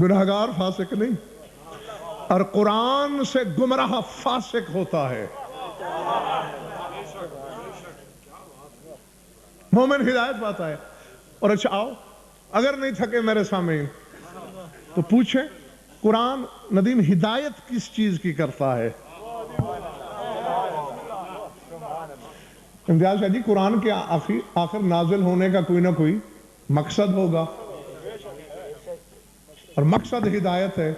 گناہگار فاسق نہیں، اور قرآن سے گمراہ فاسق ہوتا ہے۔ مومن ہدایت پاتا ہے۔ اور اچھا آؤ، اگر نہیں تھکے میرے سامنے تو پوچھیں، قرآن ندیم ہدایت کس چیز کی کرتا ہے؟ امتیاز شاہ جی، قرآن کے آخر نازل ہونے کا کوئی نہ کوئی مقصد ہوگا، اور مقصد ہدایت ہے۔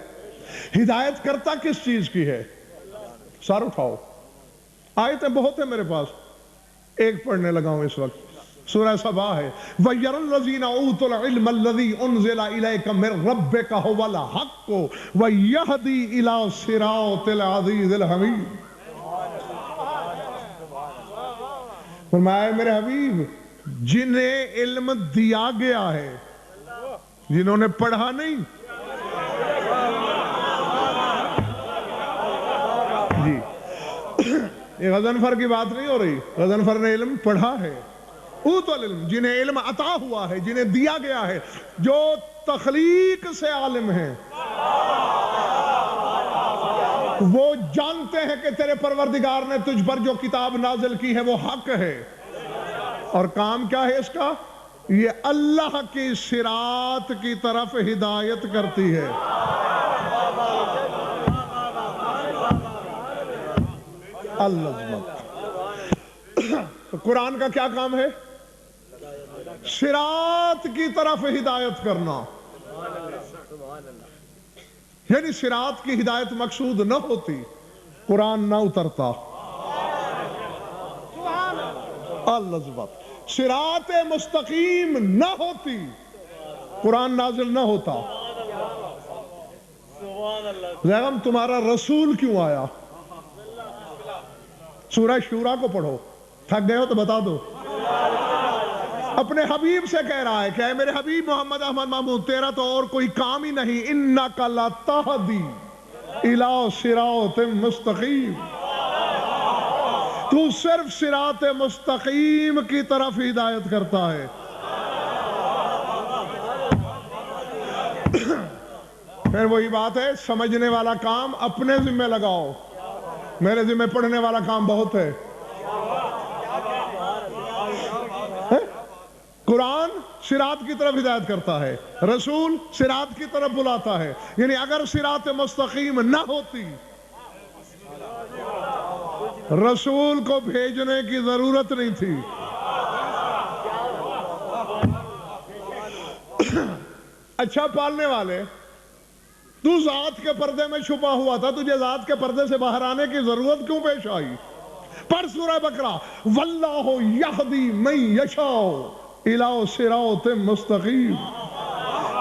ہدایت کرتا کس چیز کی ہے؟ سر اٹھاؤ، آیتیں بہت ہیں میرے پاس، ایک پڑھنے لگا ہوں اس وقت۔ سورہ سبا ہے، وَيَرَى الَّذِينَ أُوتُوا الْعِلْمَ الَّذِي أُنزِلَ إِلَيْكَ مِن رَبِّكَ هُوَ الْحَقُّ وَيَهْدِي إِلَى صِرَاطِ الْعَزِيزِ الْحَمِيدِ۔ فرمایا میرے حبیب، جنہیں علم دیا گیا ہے، جنہوں نے پڑھا نہیں، جی یہ غضنفر کی بات نہیں ہو رہی، غضنفر نے علم پڑھا ہے۔ اوتوا العلم، جنہیں علم عطا ہوا ہے، جنہیں دیا گیا ہے، جو تخلیق سے عالم ہیں، وہ جانتے ہیں کہ تیرے پروردگار نے تجھ پر جو کتاب نازل کی ہے وہ حق ہے، اور کام کیا ہے اس کا؟ یہ اللہ کی صراط کی طرف ہدایت کرتی ہے۔ اللہ، تو قرآن کا کیا کام ہے؟ صراط کی طرف ہدایت کرنا۔ یعنی صراط کی ہدایت مقصود نہ ہوتی، قرآن نہ اترتا۔ اللہ، صراط مستقیم نہ ہوتی، قرآن نازل نہ ہوتا۔ زیغم تمہارا رسول کیوں آیا؟ سورہ شورا کو پڑھو، تھک گئے ہو تو بتا دو۔ اپنے حبیب سے کہہ رہا ہے کہ اے میرے حبیب محمد احمد محمود، تیرا تو اور کوئی کام ہی نہیں، اِنَّكَ لَتَهْدِي إِلَىٰ صِرَاطٍ مُسْتَقِيمٍ، تو صرف صراط مستقیم کی طرف ہدایت کرتا ہے۔ پھر وہی بات ہے، سمجھنے والا کام اپنے ذمہ لگاؤ، میرے ذمہ پڑھنے والا کام بہت ہے۔ قرآن صراط کی طرف ہدایت کرتا ہے، رسول صراط کی طرف بلاتا ہے۔ یعنی اگر صراط مستقیم نہ ہوتی، رسول کو بھیجنے کی ضرورت نہیں تھی۔ اچھا پالنے والے، تو ذات کے پردے میں چھپا ہوا تھا، تجھے ذات کے پردے سے باہر آنے کی ضرورت کیوں پیش آئی؟ پڑھ سورہ بقرہ، وَاللَّهُ يَهْدِي مَن يَشَاءُ إِلَىٰ صِرَاطٍ مُسْتَقِيمٍ۔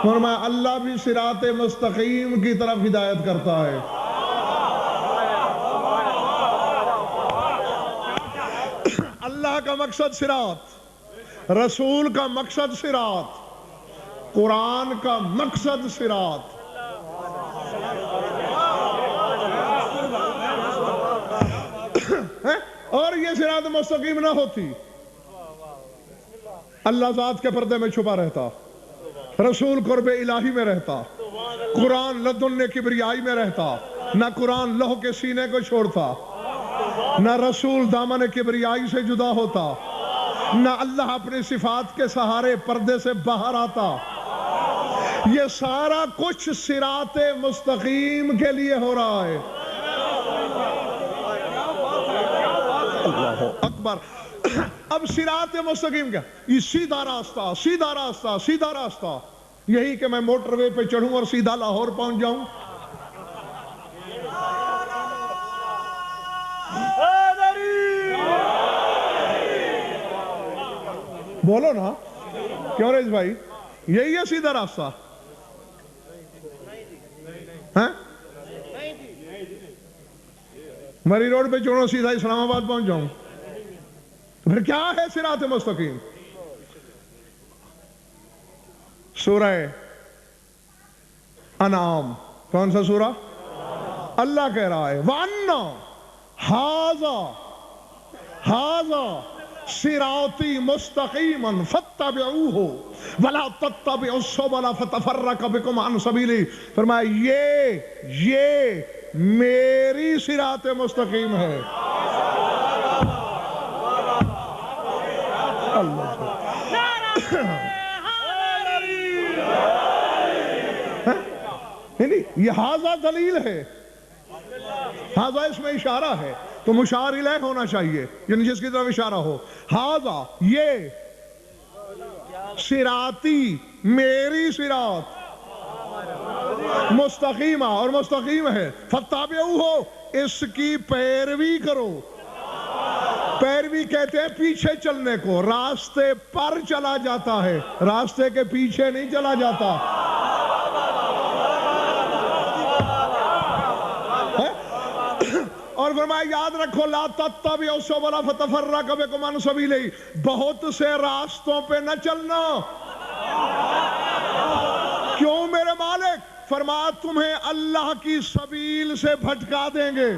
فرمایا اللہ بھی صراط مستقیم کی طرف ہدایت کرتا ہے۔ اللہ کا مقصد صراط، رسول کا مقصد صراط، قرآن کا مقصد صراط۔ اور یہ صراط مستقیم نہ ہوتی، اللہ ذات کے پردے میں چھپا رہتا، رسول قرب الہی میں رہتا، قرآن لدن کبریائی میں رہتا، نہ قرآن لوح کے سینے کو چھوڑتا، نہ رسول دامن کبریائی سے جدا ہوتا، نہ اللہ اپنی صفات کے سہارے پردے سے باہر آتا۔ یہ سارا کچھ صراط مستقیم کے لیے ہو رہا ہے۔ اللہ اکبر۔ اب صراط مستقیم کیا؟ یہ سیدھا راستہ، سیدھا راستہ، سیدھا راستہ، یہی کہ میں موٹر وے پہ چڑھوں اور سیدھا لاہور پہنچ جاؤں؟ بولو نا، کیوں ریز بھائی؟ یہی ہے سیدھا راستہ؟ مری روڈ پہ چڑھوں سیدھا اسلام آباد پہنچ جاؤں؟ پھر کیا ہے صراط مستقیم؟ سورہ انعام، کون سا سورہ؟ اللہ کہہ رہا ہے وَأَنَّ هَذَا صراطی مستقیما فاتبعوہ ولا تتبعوا السبل فتفرق بکم عن سبیلی. فرمایا یہ میری صراط مستقیم ہے. یہ ہاذا دلیل ہے، ہاذا اس میں اشارہ ہے تو مشار الیہ ہونا چاہیے، یعنی جس کی طرف اشارہ ہو. ہاذا یہ صراطی میری صراط مستقیمہ اور مستقیم ہے. فاتبعوہ اس کی پیروی کرو. پیروی کہتے ہیں پیچھے چلنے کو، راستے پر چلا جاتا ہے، راستے کے پیچھے نہیں چلا جاتا. اور فرمایا یاد رکھو لا تتبعوا السبل فتفرق بکم عن سبیلہ، بہت سے راستوں پہ نہ چلنا. کیوں میرے مالک؟ فرمایا تمہیں اللہ کی سبیل سے بھٹکا دیں گے.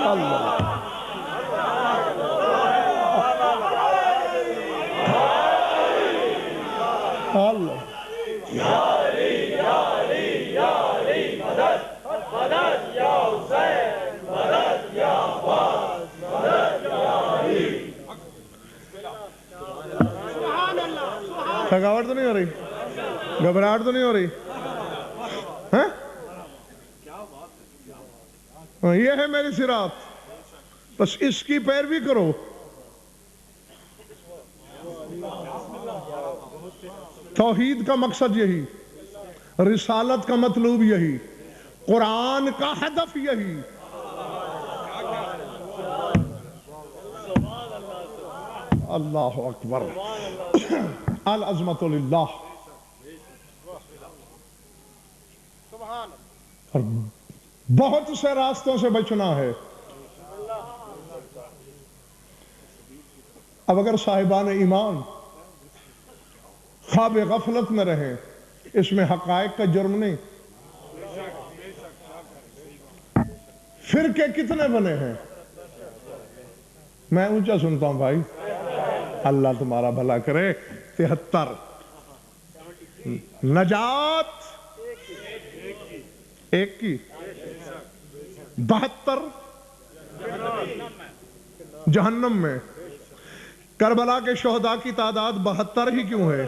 اللہ اللہ تھکاوٹ تو نہیں ہو رہی؟ گھبراہٹ تو نہیں ہو رہی؟ یہ ہے میری صراط، بس اس کی پیروی کرو. توحید کا مقصد یہی، رسالت کا مطلوب یہی، قرآن کا ہدف یہی. اللہ اکبر. العظمت للہ. بہت سے راستوں سے بچنا ہے. اب اگر صاحبان ایمان خواب غفلت میں رہیں، اس میں حقائق کا جرم نہیں. فرقے کتنے بنے ہیں؟ میں اونچا سنتا ہوں بھائی، اللہ تمہارا بھلا کرے. 73. نجات ایک کی، 72 جہنم میں. کربلا کے شہداء کی تعداد 72 ہی کیوں ہے؟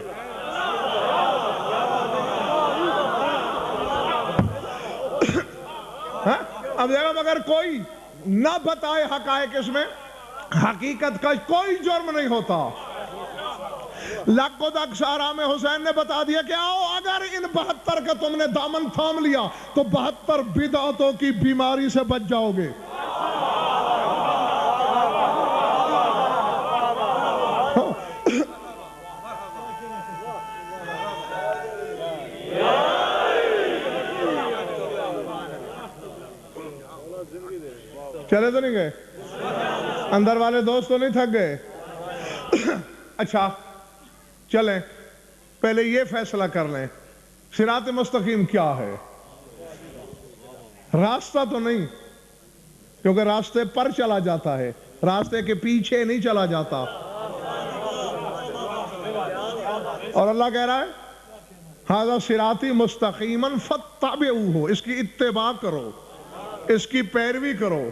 اب دیکھو اگر کوئی نہ بتائے حقائق، اس میں حقیقت کا کوئی جرم نہیں ہوتا. لقد اکثارام حسین نے بتا دیا کہ آؤ اگر ان 72 کا تم نے دامن تھام لیا تو 72 بدعتوں کی بیماری سے بچ جاؤ گے. چلے تو نہیں گئے؟ اندر والے دوست تو نہیں تھک گئے؟ اچھا چلیں پہلے یہ فیصلہ کر لیں صراط مستقیم کیا ہے. راستہ تو نہیں، کیونکہ راستے پر چلا جاتا ہے، راستے کے پیچھے نہیں چلا جاتا. اور اللہ کہہ رہا ہے ھذا صراطی مستقیما فاتبعوہ، اس کی اتباع کرو، اس کی پیروی کرو.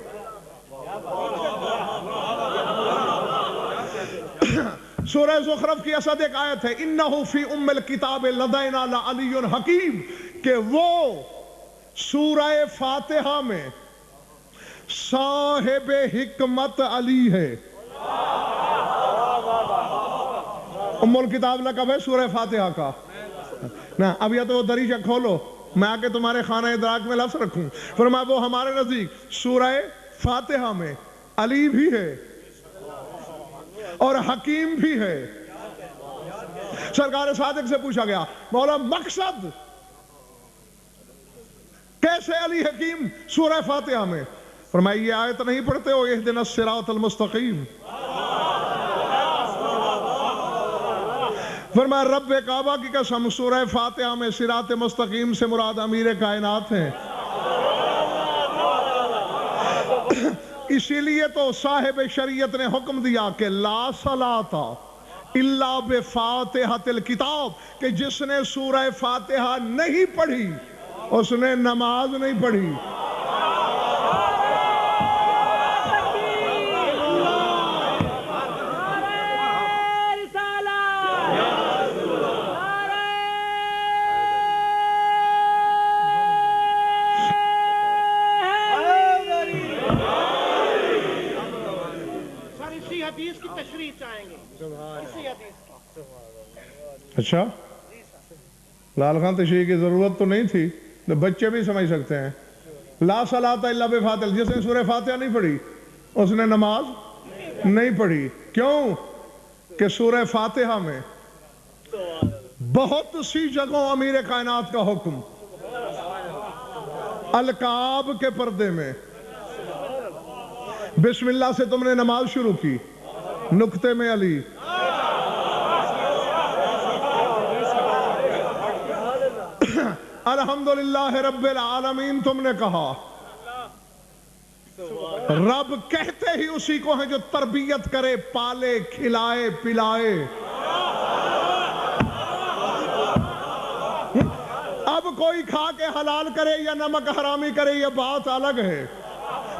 سورہ زخرف کی اسد ایک آیت ہے انہو فی ام الکتاب لدینا لعلی حکیم، کہ وہ سورہ فاتحہ میں صاحب حکمت علی ہے. ام الکتاب لقب ہے سورہ فاتحہ کا. نا اب یا تو وہ دریچہ کھولو، میں آکے تمہارے خانہ ادراک میں لفظ رکھوں. فرمایا وہ ہمارے نزدیک سورہ فاتحہ میں علی بھی ہے اور حکیم بھی ہے. سرکار صادق سے پوچھا گیا مولا مقصد کیسے علی حکیم سورہ فاتحہ میں؟ فرمایا یہ آیت نہیں پڑھتے ہو اہدنا الصراط المستقیم؟ فرمایا رب کعبہ کی قسم سورہ فاتحہ میں صراط مستقیم سے مراد امیر کائنات ہیں. اسی لیے تو صاحب شریعت نے حکم دیا کہ لا صلاۃ الا بفاتحۃ الکتاب، کہ جس نے سورہ فاتحہ نہیں پڑھی اس نے نماز نہیں پڑھی۔ اچھا، لال خان تشریح کی ضرورت تو نہیں تھی، بچے بھی سمجھ سکتے ہیں۔ لا صلاۃ الا بفاتحہ، جس نے سورہ فاتحہ نہیں پڑھی اس نے نماز نہیں پڑھی۔ کیوں کہ سورہ فاتحہ میں بہت سی جگہوں امیر کائنات کا حکم، القاب کے پردے میں بسم اللہ سے تم نے نماز شروع کی، نقطے میں علی، الحمدللہ رب العالمین تم نے کہا، رب کہتے ہی اسی کو ہے جو تربیت کرے، پالے، کھلائے، پلائے۔ اب کوئی کھا کے حلال کرے یا نمک حرامی کرے یہ بات الگ ہے،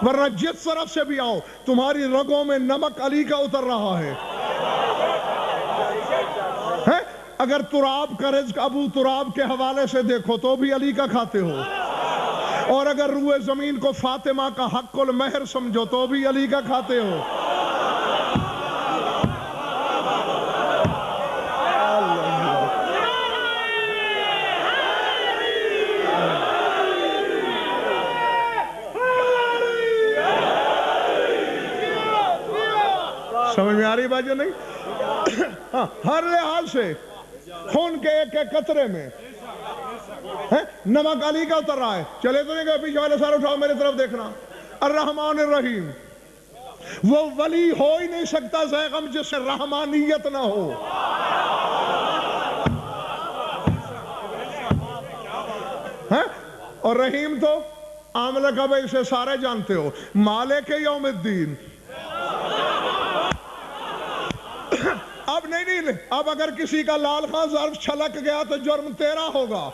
ورنہ جس طرف سے بھی آؤ تمہاری رگوں میں نمک علی کا اتر رہا ہے۔ اگر تراب کا رزق ابو تراب کے حوالے سے دیکھو تو بھی علی کا کھاتے ہو، اور اگر روئے زمین کو فاطمہ کا حق المہر سمجھو تو بھی علی کا کھاتے ہو۔ سمجھ میں آ رہی بات یا نہیں؟ ہر لحاظ سے خون کے ایک ایک قطرے میں نمک علی کا اتر رہا ہے۔ چلے تو نہیں گئے، پیچھے والے سارے اٹھاؤ میرے طرف دیکھنا۔ الرحمن الرحیم، وہ ولی ہو ہی نہیں سکتا زیغم جس سے رحمانیت نہ ہو۔ اور رحیم تو عاملہ کا بھائی اسے سارے جانتے ہو، مالک یوم الدین۔ اب نہیں، اب اگر کسی کا لال خان ظرف چھلک گیا تو جرم تیرا ہوگا۔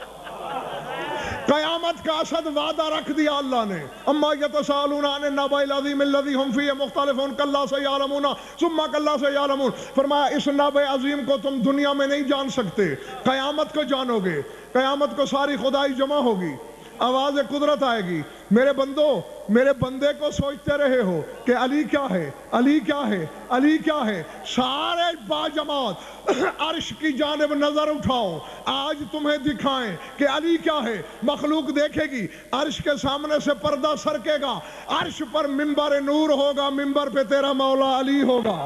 قیامت کا اسد وعدہ رکھ دیا اللہ نے، اما یتساءلون عن النبأ العظیم الذی ھم فیہ مختلفون کلا سیعلمون ثم کلا سیعلمون۔ فرمایا اس نبأ عظیم کو تم دنیا میں نہیں جان سکتے، قیامت کو جانو گے۔ قیامت کو ساری خدائی جمع ہوگی، آواز قدرت آئے گی، میرے بندو، میرے بندے کو سوچتے رہے ہو کہ علی کیا ہے، علی کیا ہے، علی کیا ہے۔ سارے باجماعت عرش کی جانب نظر اٹھاؤ، آج تمہیں دکھائیں کہ علی کیا ہے۔ مخلوق دیکھے گی، عرش کے سامنے سے پردہ سرکے گا، عرش پر منبر نور ہوگا، منبر پہ تیرا مولا علی ہوگا۔